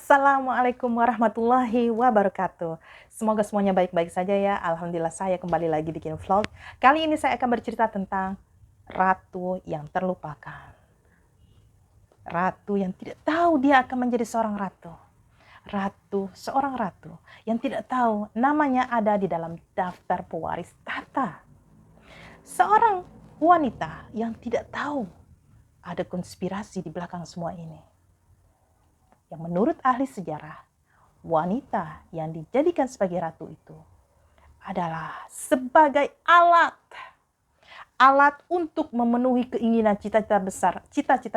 Assalamualaikum warahmatullahi wabarakatuh. Semoga semuanya baik-baik saja ya. Alhamdulillah saya kembali lagi bikin vlog. Kali ini saya akan bercerita tentang ratu yang terlupakan. Ratu yang tidak tahu dia akan menjadi seorang ratu. Seorang ratu yang tidak tahu namanya ada di dalam daftar pewaris tahta. Seorang wanita yang tidak tahu ada konspirasi di belakang semua ini. Yang menurut ahli sejarah, wanita yang dijadikan sebagai ratu itu adalah sebagai alat untuk memenuhi keinginan cita-cita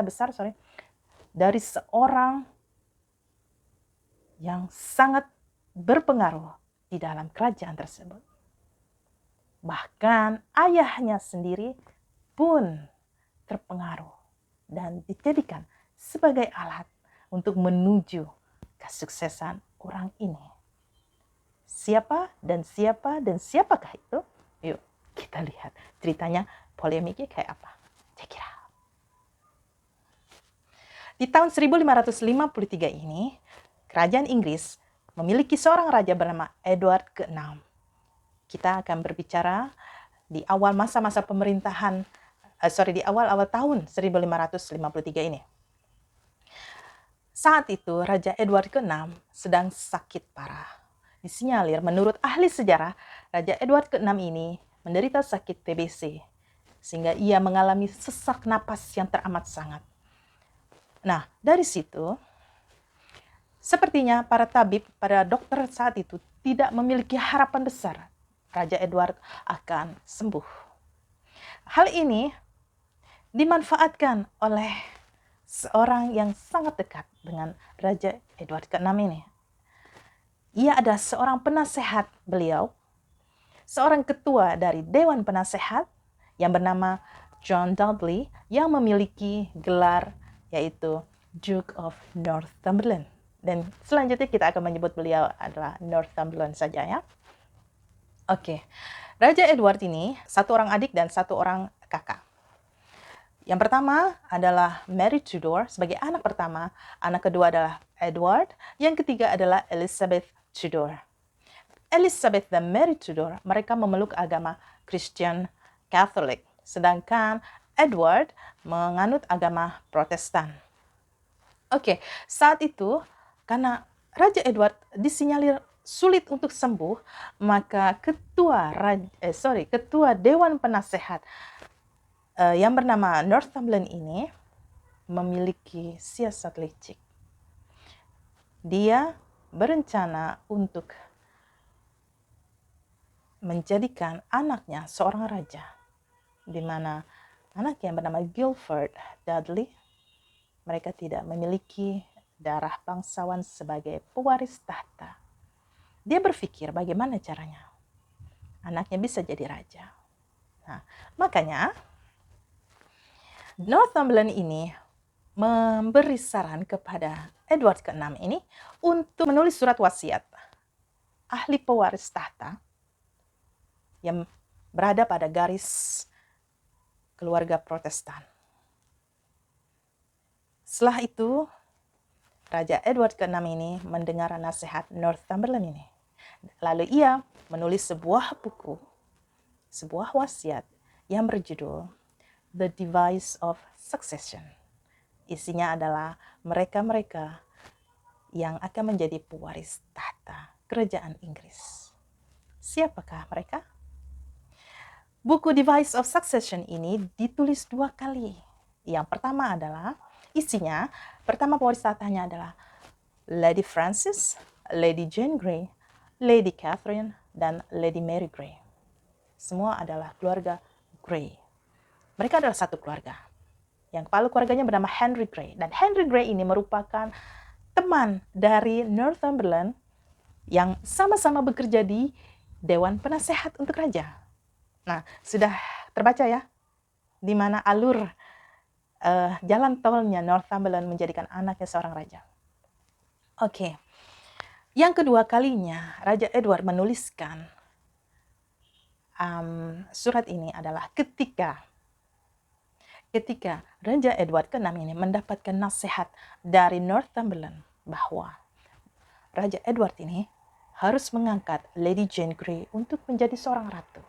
besar dari seorang yang sangat berpengaruh di dalam kerajaan tersebut. Bahkan ayahnya sendiri pun terpengaruh dan dijadikan sebagai alat untuk menuju kesuksesan orang ini. Siapakah itu? Yuk kita lihat ceritanya, polemiknya kayak apa. Check it out. Di tahun 1553 ini, kerajaan Inggris memiliki seorang raja bernama Edward ke-6. Kita akan berbicara di awal masa-masa pemerintahan, di awal-awal tahun 1553 ini. Saat itu, Raja Edward ke-6 sedang sakit parah. Disinyalir menurut ahli sejarah, Raja Edward ke-6 ini menderita sakit TBC, sehingga ia mengalami sesak napas yang teramat sangat. Nah, dari situ, sepertinya para dokter saat itu tidak memiliki harapan besar Raja Edward akan sembuh. Hal ini dimanfaatkan oleh seorang yang sangat dekat dengan Raja Edward ke-6 ini. Ia adalah seorang penasehat beliau, seorang ketua dari Dewan Penasehat yang bernama John Dudley yang memiliki gelar yaitu Duke of Northumberland. Dan selanjutnya kita akan menyebut beliau adalah Northumberland saja ya. Oke, Raja Edward ini satu orang adik dan satu orang kakak. Yang pertama adalah Mary Tudor sebagai anak pertama, anak kedua adalah Edward, yang ketiga adalah Elizabeth Tudor. Elizabeth dan Mary Tudor, mereka memeluk agama Christian Catholic, sedangkan Edward menganut agama Protestan. Oke, saat itu karena Raja Edward disinyalir sulit untuk sembuh, maka ketua Dewan Penasehat yang bernama Northumberland ini memiliki siasat licik. Dia berencana untuk menjadikan anaknya seorang raja, di mana anak yang bernama Guildford Dudley, mereka tidak memiliki darah bangsawan sebagai pewaris tahta. Dia berpikir bagaimana caranya anaknya bisa jadi raja. Nah, makanya Northumberland ini memberi saran kepada Edward ke-6 ini untuk menulis surat wasiat ahli pewaris tahta yang berada pada garis keluarga Protestan. Setelah itu, Raja Edward ke-6 ini mendengar nasihat Northumberland ini. Lalu ia menulis sebuah buku, sebuah wasiat yang berjudul The Device of Succession. Isinya adalah mereka-mereka yang akan menjadi pewaris tahta kerajaan Inggris. Siapakah mereka? Buku Device of Succession ini ditulis 2 kali. Yang pertama adalah isinya, pertama pewaris tahtanya adalah Lady Frances, Lady Jane Grey, Lady Catherine, dan Lady Mary Grey. Semua adalah keluarga Grey. Mereka adalah satu keluarga. Yang kepala keluarganya bernama Henry Grey. Dan Henry Grey ini merupakan teman dari Northumberland yang sama-sama bekerja di Dewan Penasehat untuk Raja. Nah, sudah terbaca ya, di mana alur jalan tolnya Northumberland menjadikan anaknya seorang raja. Oke, yang kedua kalinya Raja Edward menuliskan surat ini adalah ketika Raja Edward ke-6 ini mendapatkan nasihat dari Northumberland bahwa Raja Edward ini harus mengangkat Lady Jane Grey untuk menjadi seorang ratu.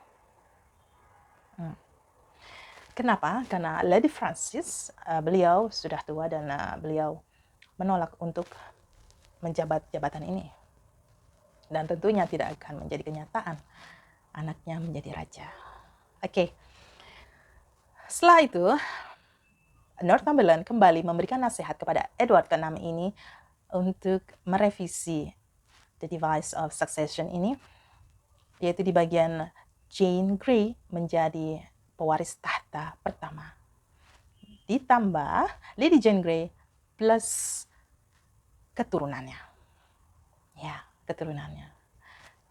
Kenapa? Karena Lady Frances, beliau sudah tua dan beliau menolak untuk menjabat jabatan ini. Dan tentunya tidak akan menjadi kenyataan anaknya menjadi raja. Oke. Setelah itu, Northumberland kembali memberikan nasihat kepada Edward ke-6 ini untuk merevisi the device of succession ini, yaitu di bagian Jane Grey menjadi pewaris tahta pertama. Ditambah Lady Jane Grey plus keturunannya. Ya, keturunannya.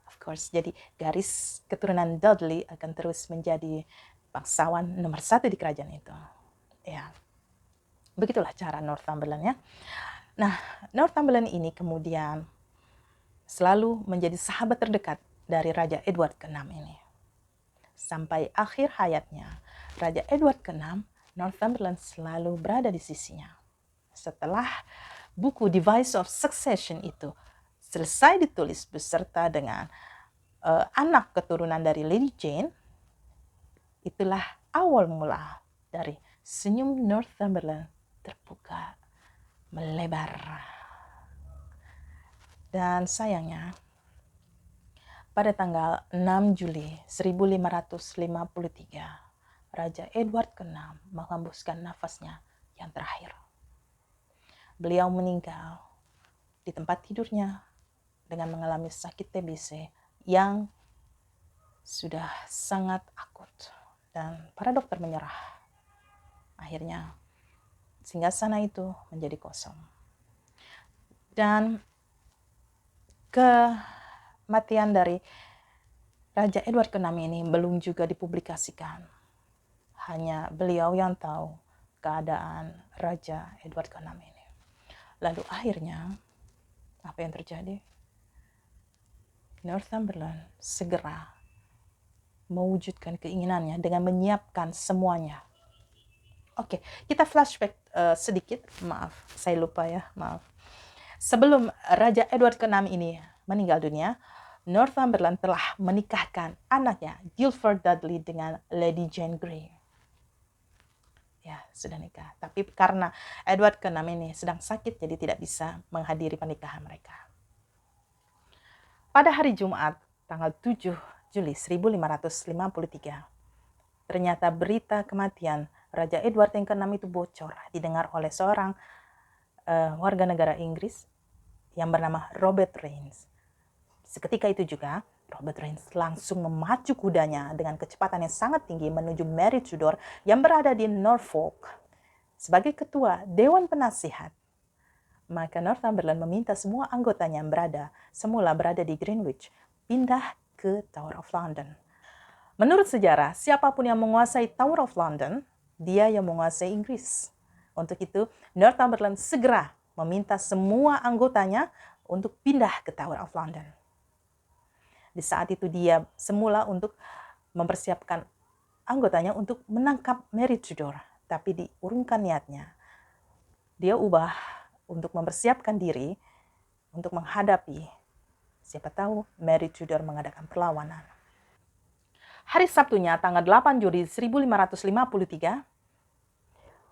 Of course, jadi garis keturunan Dudley akan terus menjadi bangsawan nomor 1 di kerajaan itu. Ya, begitulah cara Northumberland ya. Nah, Northumberland ini kemudian selalu menjadi sahabat terdekat dari Raja Edward ke-6 ini. Sampai akhir hayatnya, Raja Edward ke-6, Northumberland selalu berada di sisinya. Setelah buku Device of Succession itu selesai ditulis beserta dengan anak keturunan dari Lady Jane, itulah awal mula dari senyum Northumberland terbuka melebar. Dan sayangnya, pada tanggal 6 Juli 1553, Raja Edward ke-6 menghembuskan nafasnya yang terakhir. Beliau meninggal di tempat tidurnya dengan mengalami sakit TBC yang sudah sangat akut. Dan para dokter menyerah. Akhirnya, singgasana itu menjadi kosong. Dan kematian dari Raja Edward ke-6 ini belum juga dipublikasikan. Hanya beliau yang tahu keadaan Raja Edward ke-6 ini. Lalu akhirnya, apa yang terjadi? Northumberland segera mewujudkan keinginannya dengan menyiapkan semuanya. Oke, kita flashback sedikit. Maaf, saya lupa ya, maaf. Sebelum Raja Edward ke-6 ini meninggal dunia, Northumberland telah menikahkan anaknya Guilford Dudley dengan Lady Jane Grey. Ya, sudah nikah. Tapi karena Edward ke-6 ini sedang sakit, jadi tidak bisa menghadiri pernikahan mereka. Pada hari Jumat, tanggal 7 Juli 1553, ternyata berita kematian Raja Edward yang ke-6 itu bocor, didengar oleh seorang warga negara Inggris yang bernama Robert Rains. Seketika itu juga, Robert Rains langsung memacu kudanya dengan kecepatan yang sangat tinggi menuju Mary Tudor yang berada di Norfolk. Sebagai ketua Dewan Penasihat, maka Northumberland meminta semua anggotanya yang semula berada di Greenwich, pindah ke Tower of London. Menurut sejarah, siapapun yang menguasai Tower of London, dia yang menguasai Inggris. Untuk itu, Northumberland segera meminta semua anggotanya untuk pindah ke Tower of London. Di saat itu dia semula untuk mempersiapkan anggotanya untuk menangkap Mary Tudor. Tapi diurungkan niatnya. Dia ubah untuk mempersiapkan diri untuk menghadapi, siapa tahu Mary Tudor mengadakan perlawanan. Hari Sabtunya, tanggal 8 Juli 1553,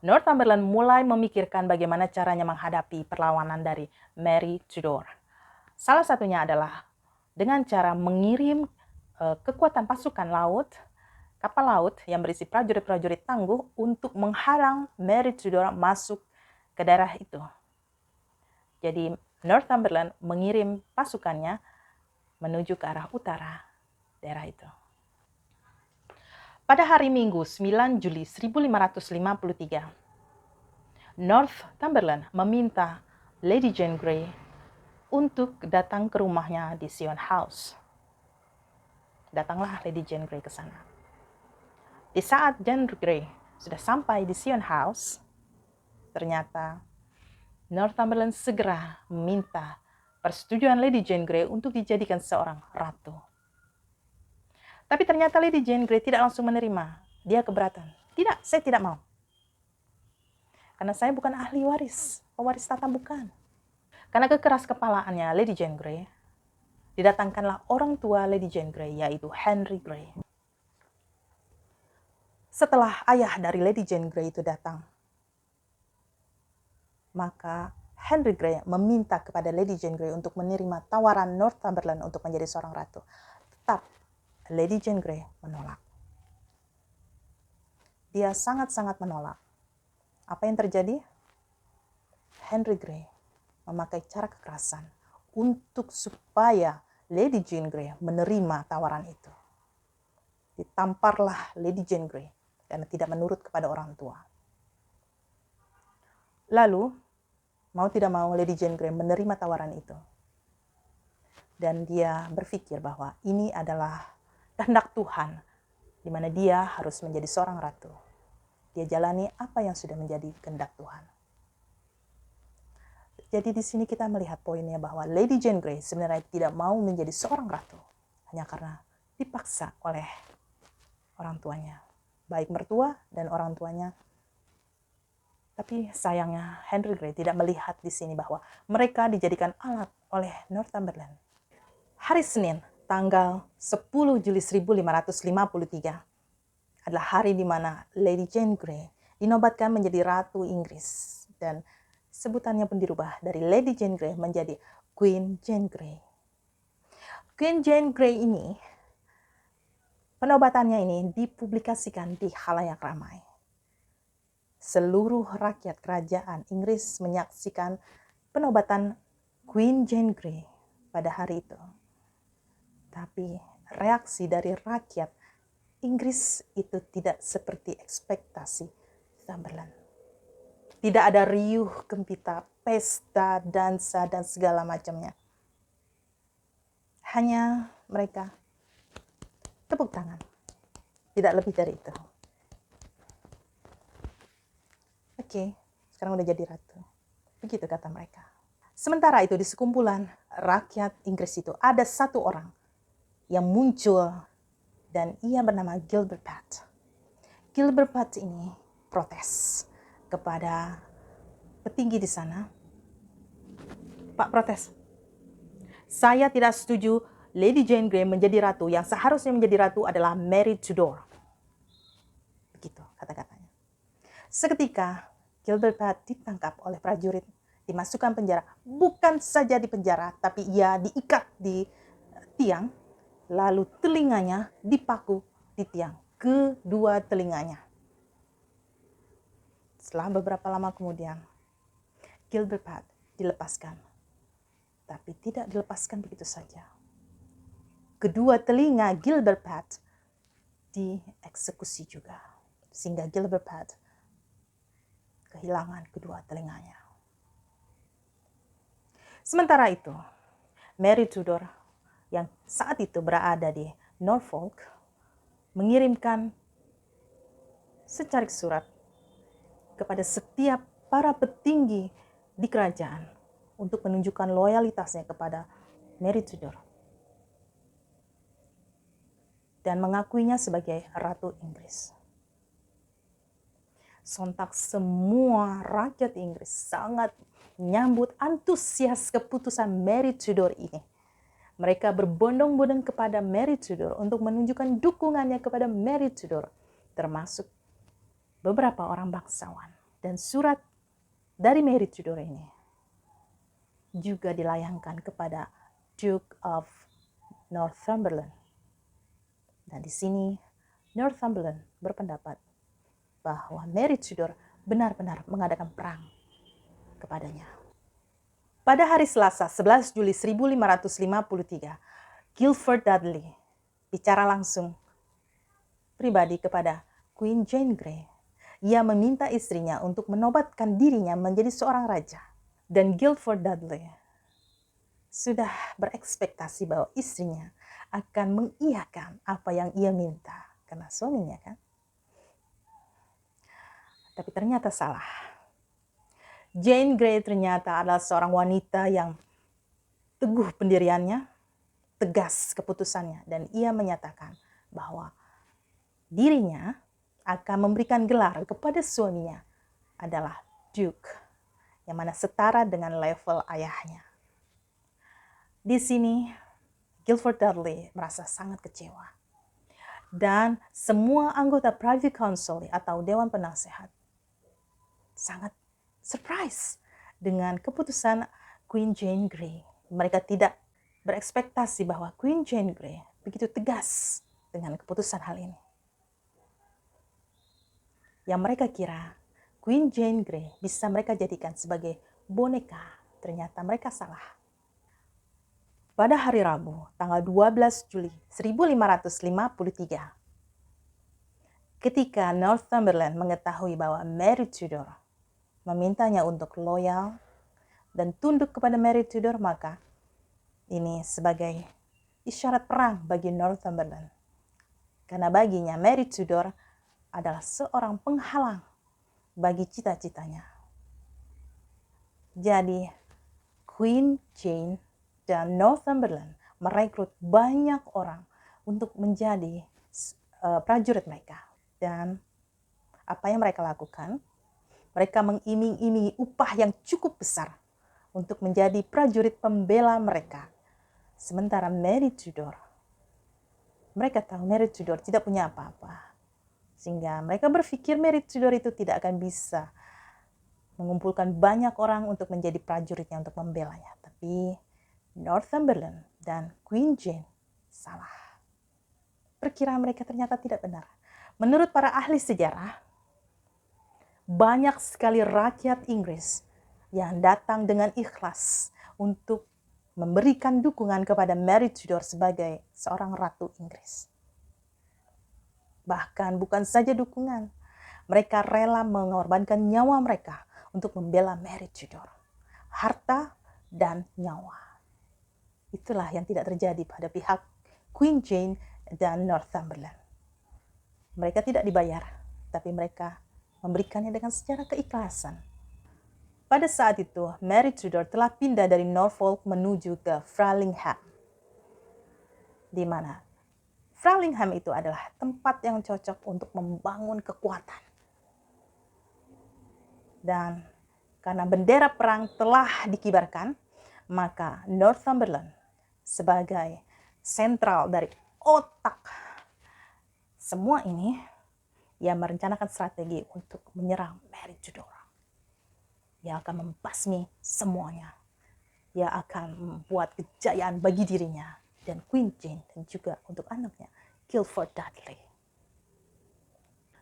Northumberland mulai memikirkan bagaimana caranya menghadapi perlawanan dari Mary Tudor. Salah satunya adalah dengan cara mengirim kekuatan pasukan laut, kapal laut yang berisi prajurit-prajurit tangguh untuk menghalang Mary Tudor masuk ke daerah itu. Jadi Northumberland mengirim pasukannya menuju ke arah utara daerah itu. Pada hari Minggu 9 Juli 1553, Northumberland meminta Lady Jane Grey untuk datang ke rumahnya di Sion House. Datanglah Lady Jane Grey ke sana. Di saat Jane Grey sudah sampai di Sion House, ternyata Northumberland segera meminta persetujuan Lady Jane Grey untuk dijadikan seorang ratu. Tapi ternyata Lady Jane Grey tidak langsung menerima. Dia keberatan. Tidak, saya tidak mau. Karena saya bukan ahli waris. Pewaris tahta bukan. Karena kekeras kepalaannya Lady Jane Grey, didatangkanlah orang tua Lady Jane Grey, yaitu Henry Grey. Setelah ayah dari Lady Jane Grey itu datang, maka Henry Grey meminta kepada Lady Jane Grey untuk menerima tawaran Northumberland untuk menjadi seorang ratu. Tetap Lady Jane Grey menolak. Dia sangat-sangat menolak. Apa yang terjadi? Henry Grey memakai cara kekerasan untuk supaya Lady Jane Grey menerima tawaran itu. Ditamparlah Lady Jane Grey karena tidak menurut kepada orang tua. Lalu, mau tidak mau Lady Jane Grey menerima tawaran itu. Dan dia berpikir bahwa ini adalah kehendak Tuhan, di mana dia harus menjadi seorang ratu. Dia jalani apa yang sudah menjadi kehendak Tuhan. Jadi di sini kita melihat poinnya bahwa Lady Jane Grey sebenarnya tidak mau menjadi seorang ratu, hanya karena dipaksa oleh orang tuanya. Baik mertua dan orang tuanya. Tapi sayangnya Henry Grey tidak melihat di sini bahwa mereka dijadikan alat oleh Northumberland. Hari Senin, tanggal 10 Juli 1553 adalah hari di mana Lady Jane Grey dinobatkan menjadi Ratu Inggris. Dan sebutannya pun dirubah dari Lady Jane Grey menjadi Queen Jane Grey. Queen Jane Grey ini, penobatannya ini dipublikasikan di khalayak ramai. Seluruh rakyat kerajaan Inggris menyaksikan penobatan Queen Jane Grey pada hari itu. Tapi reaksi dari rakyat Inggris itu tidak seperti ekspektasi Northumberland. Tidak ada riuh gembira, pesta, dansa, dan segala macamnya. Hanya mereka tepuk tangan. Tidak lebih dari itu. Oke, sekarang udah jadi ratu. Begitu kata mereka. Sementara itu di sekumpulan rakyat Inggris itu ada satu orang yang muncul dan ia bernama Gilbert Pat. Gilbert Pat ini protes kepada petinggi di sana. Pak, protes. Saya tidak setuju Lady Jane Grey menjadi ratu. Yang seharusnya menjadi ratu adalah Mary Tudor. Begitu kata-katanya. Seketika Gilbert Pat ditangkap oleh prajurit, dimasukkan penjara. Bukan saja di penjara, tapi ia diikat di tiang, lalu telinganya dipaku di tiang. Kedua telinganya. Setelah beberapa lama kemudian, Gilbert Pat dilepaskan. Tapi tidak dilepaskan begitu saja. Kedua telinga Gilbert Pat dieksekusi juga. Sehingga Gilbert Pat kehilangan kedua telinganya. Sementara itu, Mary Tudor yang saat itu berada di Norfolk mengirimkan secarik surat kepada setiap para petinggi di kerajaan untuk menunjukkan loyalitasnya kepada Mary Tudor dan mengakuinya sebagai Ratu Inggris. Sontak semua rakyat Inggris sangat menyambut antusias keputusan Mary Tudor ini. Mereka berbondong-bondong kepada Mary Tudor untuk menunjukkan dukungannya kepada Mary Tudor, termasuk beberapa orang bangsawan. Dan surat dari Mary Tudor ini juga dilayangkan kepada Duke of Northumberland. Dan di sini Northumberland berpendapat bahwa Mary Tudor benar-benar mengadakan perang kepadanya. Pada hari Selasa 11 Juli 1553, Guilford Dudley bicara langsung pribadi kepada Queen Jane Grey. Ia meminta istrinya untuk menobatkan dirinya menjadi seorang raja. Dan Guilford Dudley sudah berekspektasi bahwa istrinya akan mengiyakan apa yang ia minta. Karena suaminya kan. Tapi ternyata salah. Jane Grey ternyata adalah seorang wanita yang teguh pendiriannya, tegas keputusannya. Dan ia menyatakan bahwa dirinya akan memberikan gelar kepada suaminya adalah Duke, yang mana setara dengan level ayahnya. Di sini, Guilford Dudley merasa sangat kecewa. Dan semua anggota Privy Council atau Dewan Penasehat sangat surprise dengan keputusan Queen Jane Grey. Mereka tidak berekspektasi bahwa Queen Jane Grey begitu tegas dengan keputusan hal ini. Yang mereka kira Queen Jane Grey bisa mereka jadikan sebagai boneka, ternyata mereka salah. Pada hari Rabu, tanggal 12 Juli 1553, ketika Northumberland mengetahui bahwa Mary Tudor memintanya untuk loyal dan tunduk kepada Mary Tudor, maka ini sebagai isyarat perang bagi Northumberland. Karena baginya Mary Tudor adalah seorang penghalang bagi cita-citanya. Jadi, Queen Jane dan Northumberland merekrut banyak orang untuk menjadi prajurit mereka. Dan apa yang mereka lakukan? Mereka mengiming-imingi upah yang cukup besar untuk menjadi prajurit pembela mereka. Sementara Mary Tudor, mereka tahu Mary Tudor tidak punya apa-apa. Sehingga mereka berpikir Mary Tudor itu tidak akan bisa mengumpulkan banyak orang untuk menjadi prajuritnya untuk membelanya. Tapi Northumberland dan Queen Jane salah. Perkiraan mereka ternyata tidak benar. Menurut para ahli sejarah, banyak sekali rakyat Inggris yang datang dengan ikhlas untuk memberikan dukungan kepada Mary Tudor sebagai seorang ratu Inggris. Bahkan bukan saja dukungan, mereka rela mengorbankan nyawa mereka untuk membela Mary Tudor. Harta dan nyawa. Itulah yang tidak terjadi pada pihak Queen Jane dan Northumberland. Mereka tidak dibayar, tapi mereka memberikannya dengan secara keikhlasan. Pada saat itu, Mary Tudor telah pindah dari Norfolk menuju ke Fralingham. Di mana Fralingham itu adalah tempat yang cocok untuk membangun kekuatan. Dan karena bendera perang telah dikibarkan, maka Northumberland sebagai sentral dari otak semua ini, ia merencanakan strategi untuk menyerang Mary Tudor. Ia akan membasmi semuanya. Ia akan membuat kejayaan bagi dirinya dan Queen Jane dan juga untuk anaknya Guilford Dudley.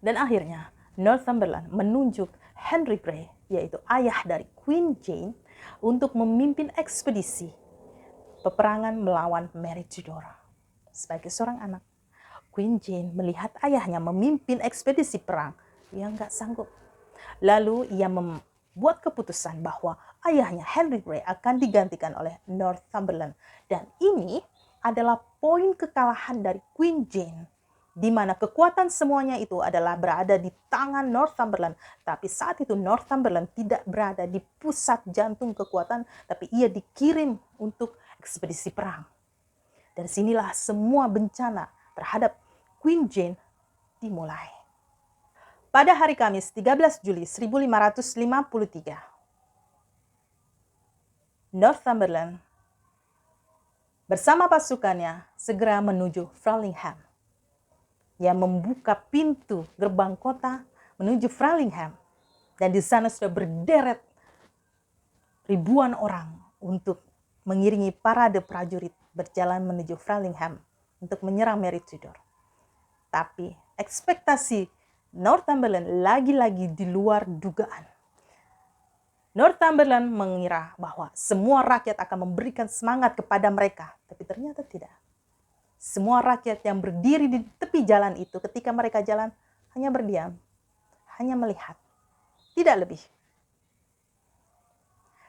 Dan akhirnya Northumberland menunjuk Henry Grey, yaitu ayah dari Queen Jane, untuk memimpin ekspedisi peperangan melawan Mary Tudor. Sebagai seorang anak, Queen Jane melihat ayahnya memimpin ekspedisi perang. Ia nggak sanggup. Lalu ia membuat keputusan bahwa ayahnya Henry Grey akan digantikan oleh Northumberland. Dan ini adalah poin kekalahan dari Queen Jane, di mana kekuatan semuanya itu adalah berada di tangan Northumberland. Tapi saat itu Northumberland tidak berada di pusat jantung kekuatan, tapi ia dikirim untuk ekspedisi perang. Dan sinilah semua bencana terhadap Queen Jane dimulai. Pada hari Kamis 13 Juli 1553, Northumberland bersama pasukannya segera menuju Fralingham. Ia membuka pintu gerbang kota menuju Fralingham. Dan di sana sudah berderet ribuan orang untuk mengiringi parade prajurit berjalan menuju Fralingham untuk menyerang Mary Tudor. Tapi ekspektasi Northumberland lagi-lagi di luar dugaan. Northumberland mengira bahwa semua rakyat akan memberikan semangat kepada mereka, tapi ternyata tidak. Semua rakyat yang berdiri di tepi jalan itu ketika mereka jalan hanya berdiam, hanya melihat, tidak lebih.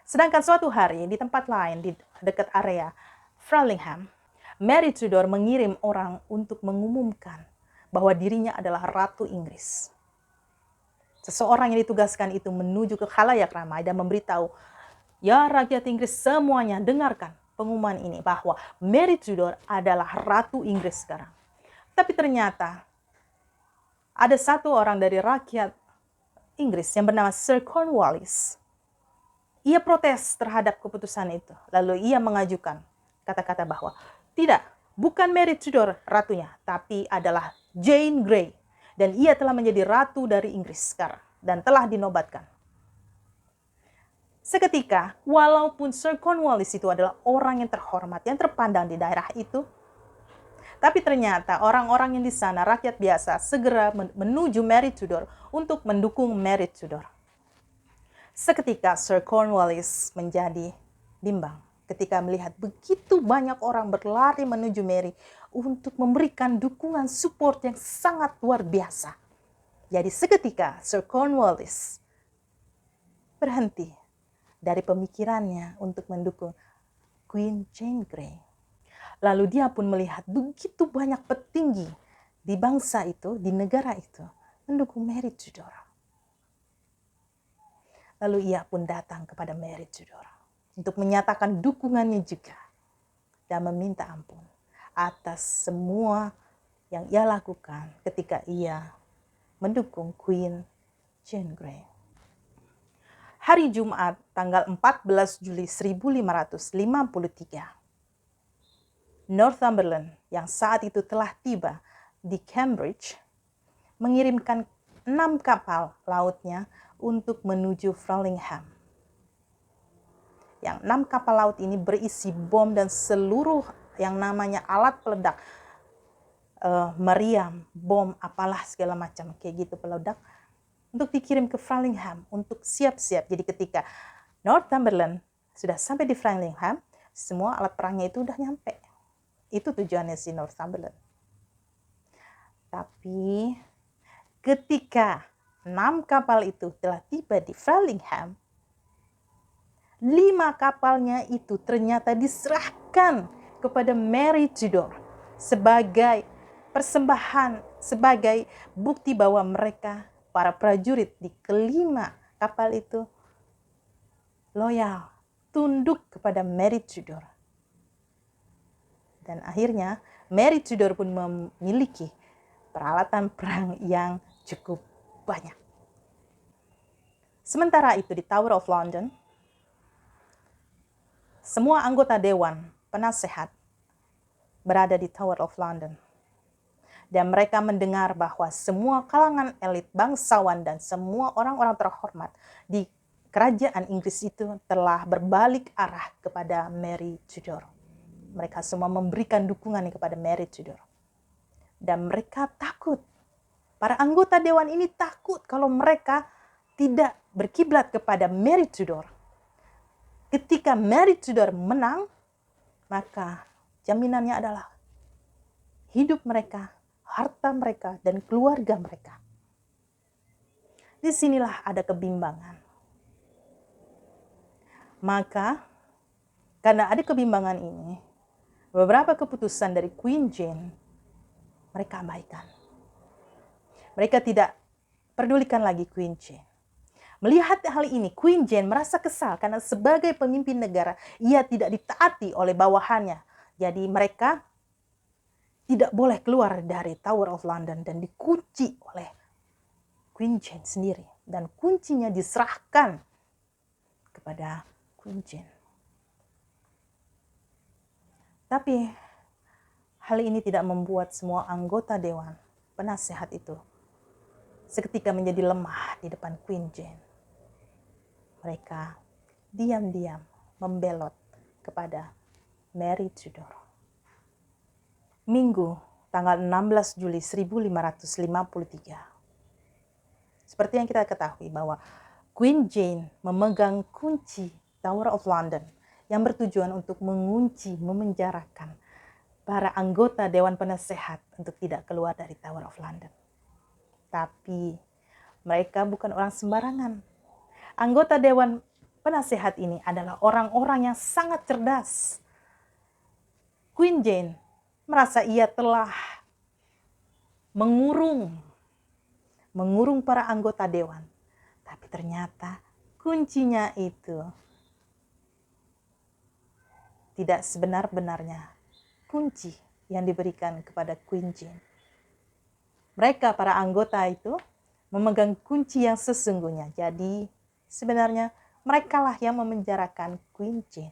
Sedangkan suatu hari di tempat lain di dekat area Fralingham, Mary Tudor mengirim orang untuk mengumumkan bahwa dirinya adalah Ratu Inggris. Seseorang yang ditugaskan itu menuju ke khalayak ramai dan memberitahu, ya rakyat Inggris semuanya, dengarkan pengumuman ini bahwa Mary Tudor adalah Ratu Inggris sekarang. Tapi ternyata ada satu orang dari rakyat Inggris yang bernama Sir Cornwallis Ia protes terhadap keputusan itu. Lalu ia mengajukan kata-kata bahwa tidak, bukan Mary Tudor ratunya, tapi adalah Jane Grey. Dan ia telah menjadi ratu dari Inggris sekarang dan telah dinobatkan. Seketika, walaupun Sir Cornwallis itu adalah orang yang terhormat, yang terpandang di daerah itu, tapi ternyata orang-orang yang di sana, rakyat biasa, segera menuju Mary Tudor untuk mendukung Mary Tudor. Seketika Sir Cornwallis menjadi bimbang ketika melihat begitu banyak orang berlari menuju Mary untuk memberikan dukungan support yang sangat luar biasa. Jadi seketika Sir Cornwallis berhenti dari pemikirannya untuk mendukung Queen Jane Grey. Lalu dia pun melihat begitu banyak petinggi di bangsa itu, di negara itu, mendukung Mary Tudor. Lalu ia pun datang kepada Mary Tudor untuk menyatakan dukungannya juga dan meminta ampun atas semua yang ia lakukan ketika ia mendukung Queen Jane Grey. Hari Jumat tanggal 14 Juli 1553, Northumberland yang saat itu telah tiba di Cambridge mengirimkan 6 kapal lautnya untuk menuju Framlingham. Yang 6 kapal laut ini berisi bom dan seluruh yang namanya alat peledak, meriam, bom, apalah segala macam kayak gitu peledak, untuk dikirim ke Framlingham untuk siap-siap. Jadi ketika Northumberland sudah sampai di Framlingham, semua alat perangnya itu udah nyampe. Itu tujuannya si Northumberland. Tapi ketika 6 kapal itu telah tiba di Framlingham, 5 kapalnya itu ternyata diserahkan kepada Mary Tudor sebagai persembahan, sebagai bukti bahwa mereka, para prajurit di kelima kapal itu, loyal, tunduk kepada Mary Tudor. Dan akhirnya Mary Tudor pun memiliki peralatan perang yang cukup banyak. Sementara itu di Tower of London, semua anggota Dewan Penasehat berada di Tower of London. Dan mereka mendengar bahwa semua kalangan elit bangsawan dan semua orang-orang terhormat di kerajaan Inggris itu telah berbalik arah kepada Mary Tudor. Mereka semua memberikan dukungan kepada Mary Tudor. Dan mereka takut. Para anggota dewan ini takut kalau mereka tidak berkiblat kepada Mary Tudor. Ketika Mary Tudor menang, maka jaminannya adalah hidup mereka, harta mereka, dan keluarga mereka. Disinilah ada kebimbangan. Maka, karena ada kebimbangan ini, beberapa keputusan dari Queen Jane mereka abaikan. Mereka tidak pedulikan lagi Queen Jane. Melihat hal ini, Queen Jane merasa kesal karena sebagai pemimpin negara, ia tidak ditaati oleh bawahannya. Jadi mereka tidak boleh keluar dari Tower of London dan dikunci oleh Queen Jane sendiri. Dan kuncinya diserahkan kepada Queen Jane. Tapi hal ini tidak membuat semua anggota Dewan Penasehat itu seketika menjadi lemah di depan Queen Jane. Mereka diam-diam membelot kepada Mary Tudor. Minggu tanggal 16 Juli 1553. Seperti yang kita ketahui bahwa Queen Jane memegang kunci Tower of London yang bertujuan untuk mengunci, memenjarakan para anggota Dewan Penasehat untuk tidak keluar dari Tower of London. Tapi mereka bukan orang sembarangan. Anggota Dewan Penasehat ini adalah orang-orang yang sangat cerdas. Queen Jane merasa ia telah mengurung para anggota dewan. Tapi ternyata kuncinya itu tidak sebenar-benarnya kunci yang diberikan kepada Queen Jane. Mereka, para anggota itu, memegang kunci yang sesungguhnya. Jadi sebenarnya Merekalah yang memenjarakan Queen Jane.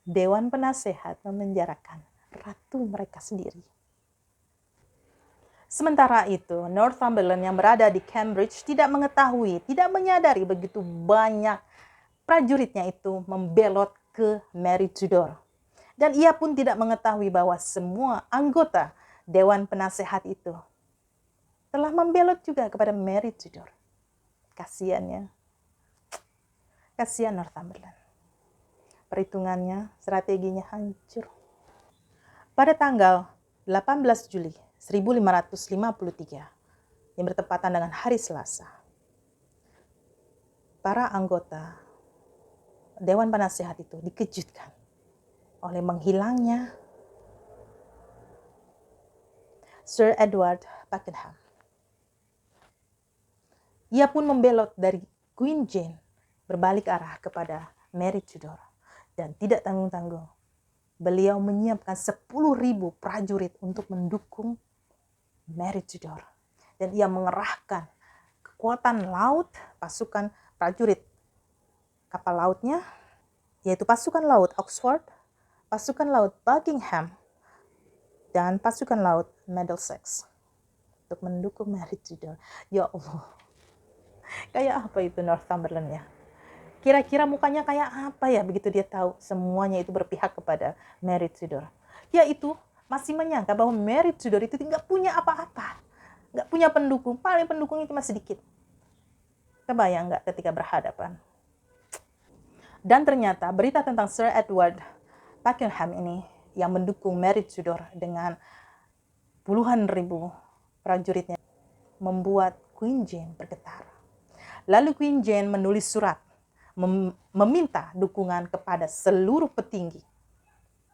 Dewan Penasehat memenjarakan ratu mereka sendiri. Sementara itu, Northumberland yang berada di Cambridge tidak mengetahui, tidak menyadari begitu banyak prajuritnya itu membelot ke Mary Tudor. Dan ia pun tidak mengetahui bahwa semua anggota Dewan Penasehat itu telah membelot juga kepada Mary Tudor. Kasiannya. Kasihan Northumberland. Perhitungannya, strateginya hancur. Pada tanggal 18 Juli 1553, yang bertepatan dengan hari Selasa, para anggota Dewan Penasehat itu dikejutkan oleh menghilangnya Sir Edward Buckingham. Ia pun membelot dari Queen Jane berbalik arah kepada Mary Tudor, dan tidak tanggung-tanggung beliau menyiapkan 10.000 prajurit untuk mendukung Mary Tudor. Dan ia mengerahkan kekuatan laut, pasukan prajurit kapal lautnya, yaitu pasukan laut Oxford, pasukan laut Buckingham, dan pasukan laut Middlesex untuk mendukung Mary Tudor. Ya Allah, kayak apa itu Northumberland ya? Kira-kira mukanya kayak apa ya begitu dia tahu semuanya itu berpihak kepada Mary Tudor. Dia itu masih menyangka bahwa Mary Tudor itu tidak punya apa-apa. Nggak punya pendukung, paling pendukungnya cuma sedikit. Kebayang nggak ketika berhadapan? Dan ternyata berita tentang Sir Edward Buckingham ini yang mendukung Mary Tudor dengan puluhan ribu prajuritnya membuat Queen Jane bergetar. Lalu Queen Jane menulis surat meminta dukungan kepada seluruh petinggi,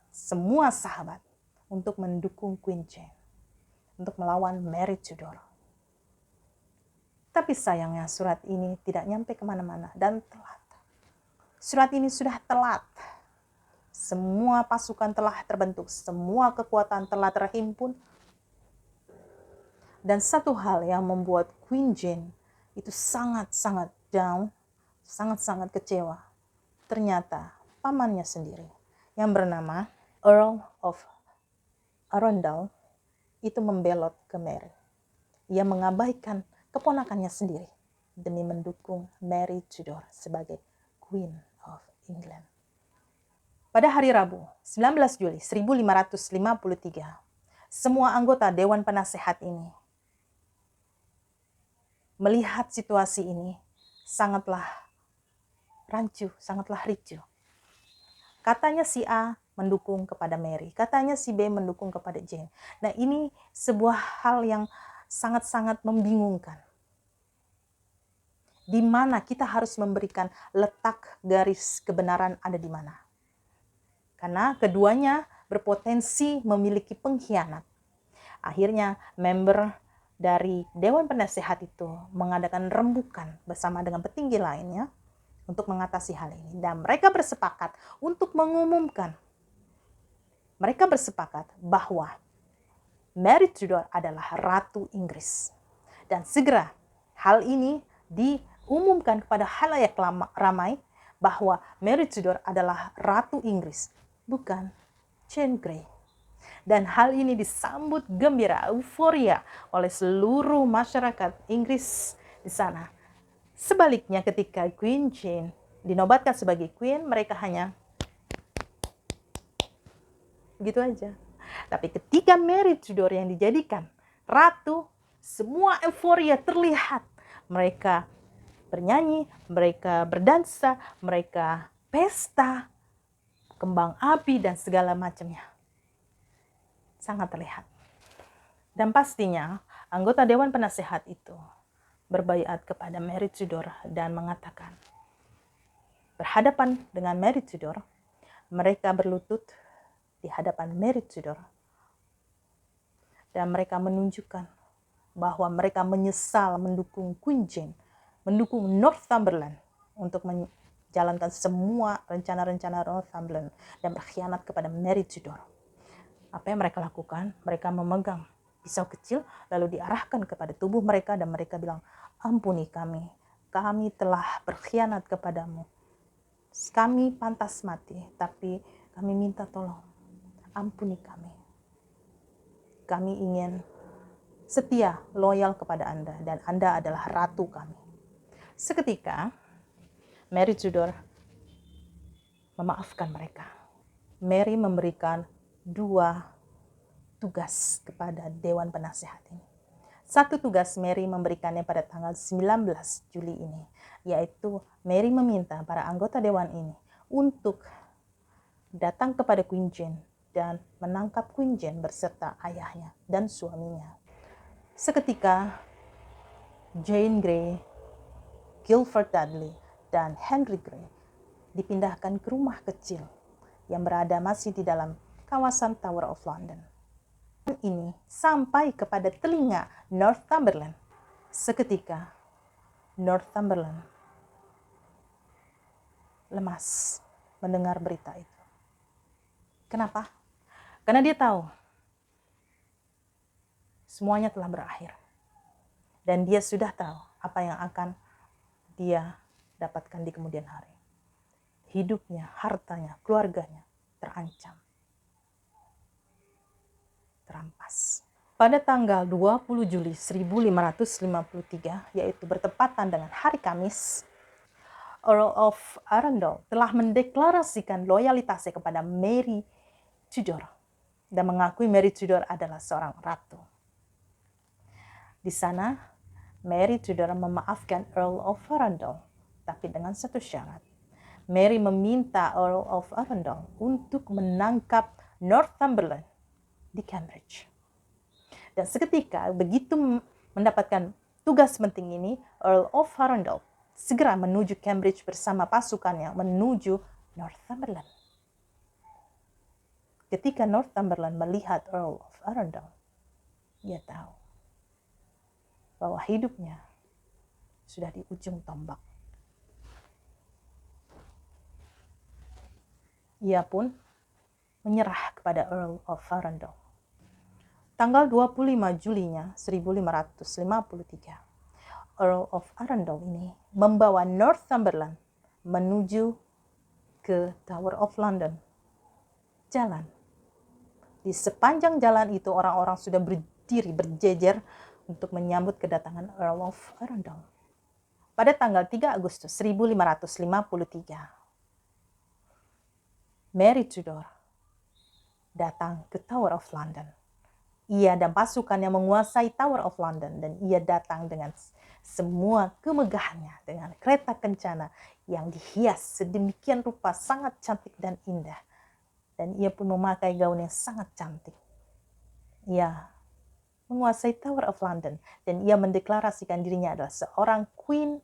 semua sahabat, untuk mendukung Queen Jane, untuk melawan Mary Tudor. Tapi sayangnya surat ini tidak nyampe kemana-mana dan telat. Surat ini sudah telat. Semua pasukan telah terbentuk, semua kekuatan telah terhimpun. Dan satu hal yang membuat Queen Jane itu sangat-sangat down, sangat-sangat kecewa. Ternyata pamannya sendiri yang bernama Earl of Arundel itu membelot ke Mary. Ia mengabaikan keponakannya sendiri demi mendukung Mary Tudor sebagai Queen of England. Pada hari Rabu, 19 Juli 1553, semua anggota Dewan Penasehat ini melihat situasi ini sangatlah rancu, sangatlah ricuh. Katanya si A mendukung kepada Mary, katanya si B mendukung kepada Jane. Nah, ini sebuah hal yang sangat-sangat membingungkan. Di mana kita harus memberikan letak garis kebenaran ada di mana. Karena keduanya berpotensi memiliki pengkhianat. Akhirnya member dari Dewan Penasehat itu mengadakan rembukan bersama dengan petinggi lainnya untuk mengatasi hal ini. Dan mereka bersepakat untuk mengumumkan. Mereka bersepakat bahwa Mary Tudor adalah Ratu Inggris. Dan segera hal ini diumumkan kepada khalayak ramai bahwa Mary Tudor adalah Ratu Inggris, bukan Jane Grey. Dan hal ini disambut gembira, euforia oleh seluruh masyarakat Inggris di sana. Sebaliknya ketika Queen Jane dinobatkan sebagai Queen, mereka hanya begitu aja. Tapi ketika Mary Tudor yang dijadikan ratu, semua euforia terlihat. Mereka bernyanyi, mereka berdansa, mereka pesta, kembang api dan segala macamnya. Sangat terlihat. Dan pastinya anggota Dewan Penasehat itu berbaiat kepada Mary Tudor dan mengatakan, berhadapan dengan Mary Tudor, mereka berlutut di hadapan Mary Tudor. Dan mereka menunjukkan bahwa mereka menyesal mendukung Queen Jane, mendukung Northumberland untuk menjalankan semua rencana-rencana Northumberland dan berkhianat kepada Mary Tudor. Apa yang mereka lakukan? Mereka memegang pisau kecil lalu diarahkan kepada tubuh mereka dan mereka bilang, ampuni kami kami telah berkhianat kepadamu. Kami pantas mati, tapi kami minta tolong, ampuni kami. Kami ingin setia, loyal kepada Anda, dan Anda adalah ratu kami. Seketika, Mary Tudor memaafkan mereka. Mary memberikan 2 tugas kepada Dewan Penasehat ini. Satu tugas Mary memberikannya pada tanggal 19 Juli ini, yaitu Mary meminta para anggota Dewan ini untuk datang kepada Queen Jane dan menangkap Queen Jane berserta ayahnya dan suaminya. Seketika, Jane Grey, Guilford Dudley, dan Henry Grey dipindahkan ke rumah kecil yang berada masih di dalam kawasan Tower of London. Ini sampai kepada telinga Northumberland. Seketika, Northumberland lemas mendengar berita itu. Kenapa? Karena dia tahu semuanya telah berakhir. Dan dia sudah tahu apa yang akan dia dapatkan di kemudian hari. Hidupnya, hartanya, keluarganya terancam. Terampas. Pada tanggal 20 Juli 1553, yaitu bertepatan dengan hari Kamis, Earl of Arundel telah mendeklarasikan loyalitasnya kepada Mary Tudor dan mengakui Mary Tudor adalah seorang ratu. Di sana, Mary Tudor memaafkan Earl of Arundel, tapi dengan satu syarat. Mary meminta Earl of Arundel untuk menangkap Northumberland di Cambridge. Dan seketika begitu mendapatkan tugas penting ini, Earl of Arundel segera menuju Cambridge bersama pasukannya menuju Northumberland. Ketika Northumberland melihat Earl of Arundel, dia tahu bahwa hidupnya sudah di ujung tombak. Ia pun menyerah kepada Earl of Arundel. Tanggal 25 Julinya 1553, Earl of Arundel ini membawa Northumberland menuju ke Tower of London. Jalan. Di sepanjang jalan itu orang-orang sudah berdiri berjejer untuk menyambut kedatangan Earl of Arundel. Pada tanggal 3 Agustus 1553, Mary Tudor datang ke Tower of London. Ia dan pasukannya menguasai Tower of London dan ia datang dengan semua kemegahannya dengan kereta kencana yang dihias sedemikian rupa sangat cantik dan indah. Dan ia pun memakai gaun yang sangat cantik. Ia menguasai Tower of London dan ia mendeklarasikan dirinya adalah seorang Queen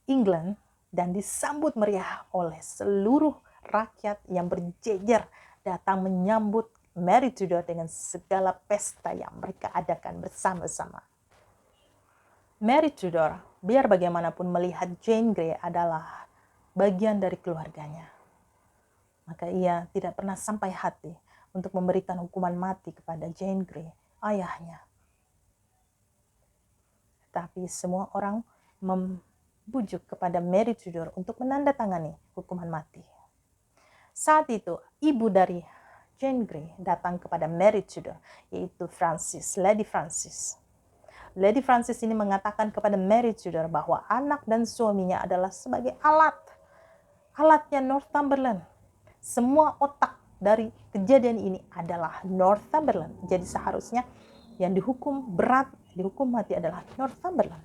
England dan disambut meriah oleh seluruh rakyat yang berjejer datang menyambut Mary Tudor dengan segala pesta yang mereka adakan bersama-sama. Mary Tudor, biar bagaimanapun melihat Jane Grey adalah bagian dari keluarganya. Maka ia tidak pernah sampai hati untuk memberikan hukuman mati kepada Jane Grey, ayahnya. Tapi semua orang membujuk kepada Mary Tudor untuk menandatangani hukuman mati. Saat itu, ibu dari Jane Grey datang kepada Mary Tudor, yaitu Frances, Lady Frances. Lady Frances ini mengatakan kepada Mary Tudor bahwa anak dan suaminya adalah sebagai alatnya Northumberland. Semua otak dari kejadian ini adalah Northumberland. Jadi seharusnya yang dihukum berat, dihukum mati adalah Northumberland.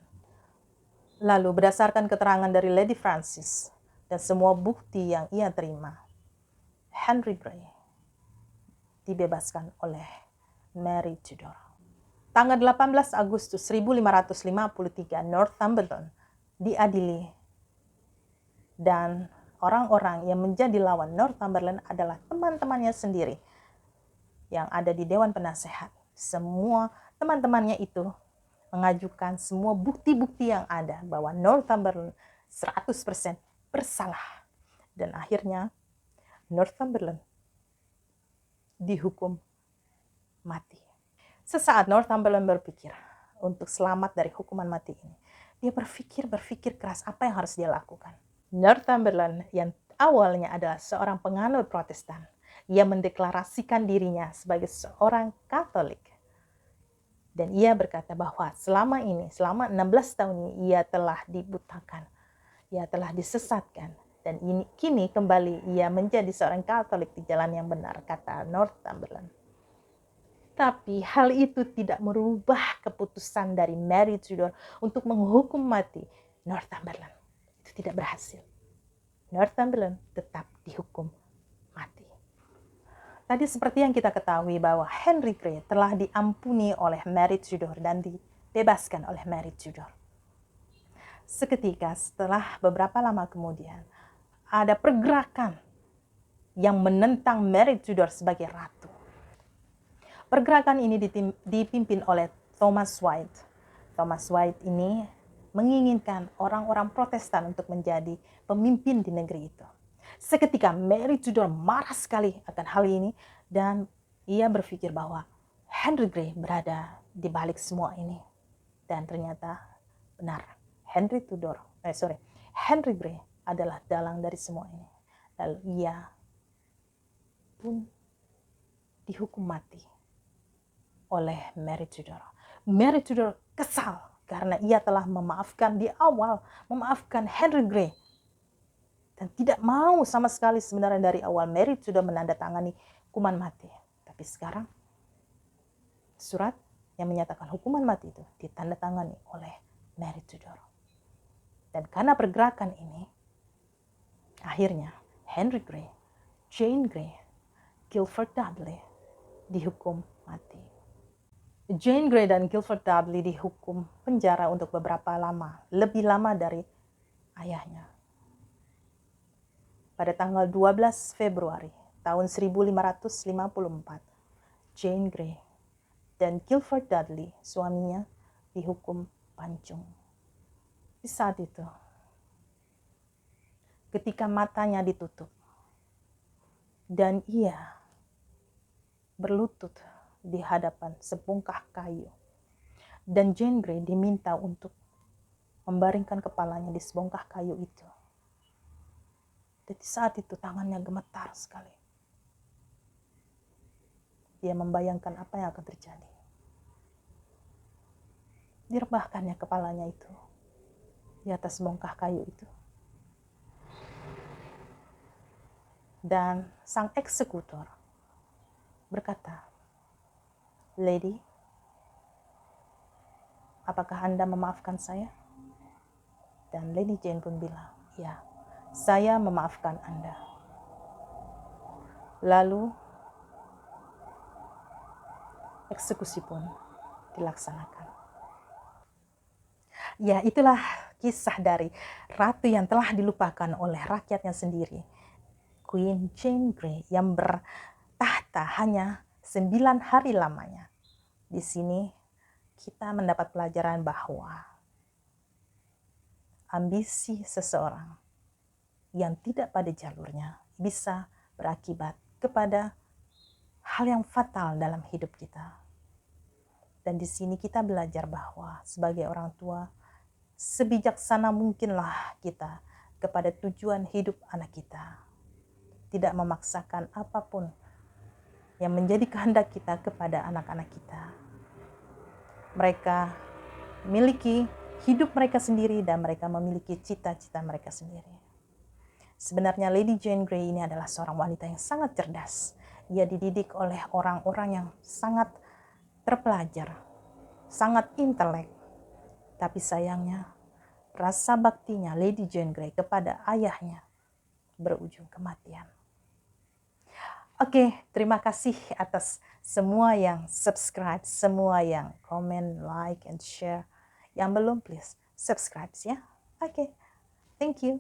Lalu berdasarkan keterangan dari Lady Frances dan semua bukti yang ia terima, Henry Grey dibebaskan oleh Mary Tudor. Tanggal 18 Agustus 1553, Northumberland diadili dan orang-orang yang menjadi lawan Northumberland adalah teman-temannya sendiri yang ada di Dewan Penasehat. Semua teman-temannya itu mengajukan semua bukti-bukti yang ada bahwa Northumberland 100% bersalah. Dan akhirnya Northumberland dihukum mati. Sesaat Northumberland berpikir untuk selamat dari hukuman mati ini. Dia berpikir keras apa yang harus dia lakukan. Northumberland yang awalnya adalah seorang penganut Protestan, ia mendeklarasikan dirinya sebagai seorang Katolik. Dan ia berkata bahwa selama 16 tahun ini ia telah dibutakan, ia telah disesatkan. Dan kini kembali ia menjadi seorang Katolik di jalan yang benar, kata Northumberland. Tapi hal itu tidak merubah keputusan dari Mary Tudor untuk menghukum mati Northumberland. Itu tidak berhasil. Northumberland tetap dihukum mati. Tadi seperti yang kita ketahui bahwa Henry Grey telah diampuni oleh Mary Tudor dan dibebaskan oleh Mary Tudor. Seketika setelah beberapa lama kemudian, ada pergerakan yang menentang Mary Tudor sebagai ratu. Pergerakan ini dipimpin oleh Thomas White. Thomas White ini menginginkan orang-orang Protestan untuk menjadi pemimpin di negeri itu. Seketika Mary Tudor marah sekali akan hal ini dan ia berpikir bahwa Henry Grey berada di balik semua ini. Dan ternyata benar, Henry Grey adalah dalang dari semua ini. Lalu ia pun dihukum mati oleh Mary Tudor. Mary Tudor kesal karena ia telah memaafkan di awal, memaafkan Henry Grey. Dan tidak mau sama sekali sebenarnya dari awal Mary Tudor menandatangani hukuman mati. Tapi sekarang surat yang menyatakan hukuman mati itu ditandatangani oleh Mary Tudor. Dan karena pergerakan ini, akhirnya Henry Grey, Jane Grey, Guilford Dudley dihukum mati. Jane Grey dan Guilford Dudley dihukum penjara untuk beberapa lama, lebih lama dari ayahnya. Pada tanggal 12 Februari tahun 1554, Jane Grey dan Guilford Dudley, suaminya, dihukum pancung. Di saat itu, ketika matanya ditutup dan ia berlutut di hadapan sebongkah kayu, dan Jane Grey diminta untuk membaringkan kepalanya di sebongkah kayu itu. Dan di saat itu tangannya gemetar sekali. Dia membayangkan apa yang akan terjadi. Direbahkannya kepalanya itu di atas bongkah kayu itu. Dan sang eksekutor berkata, "Lady, apakah Anda memaafkan saya?" Dan Lady Jane pun bilang, "Ya, saya memaafkan Anda." Lalu eksekusi pun dilaksanakan. Ya, itulah kisah dari ratu yang telah dilupakan oleh rakyatnya sendiri, Queen Jane Grey, yang bertahta hanya 9 hari lamanya. Di sini kita mendapat pelajaran bahwa ambisi seseorang yang tidak pada jalurnya bisa berakibat kepada hal yang fatal dalam hidup kita. Dan di sini kita belajar bahwa sebagai orang tua, sebijaksana mungkinlah kita kepada tujuan hidup anak kita. Tidak memaksakan apapun yang menjadi kehendak kita kepada anak-anak kita. Mereka memiliki hidup mereka sendiri dan mereka memiliki cita-cita mereka sendiri. Sebenarnya Lady Jane Grey ini adalah seorang wanita yang sangat cerdas. Ia dididik oleh orang-orang yang sangat terpelajar, sangat intelek. Tapi sayangnya, rasa baktinya Lady Jane Grey kepada ayahnya berujung kematian. Oke, terima kasih atas semua yang subscribe, semua yang komen, like, and share. Yang belum, please subscribe ya. Oke, thank you.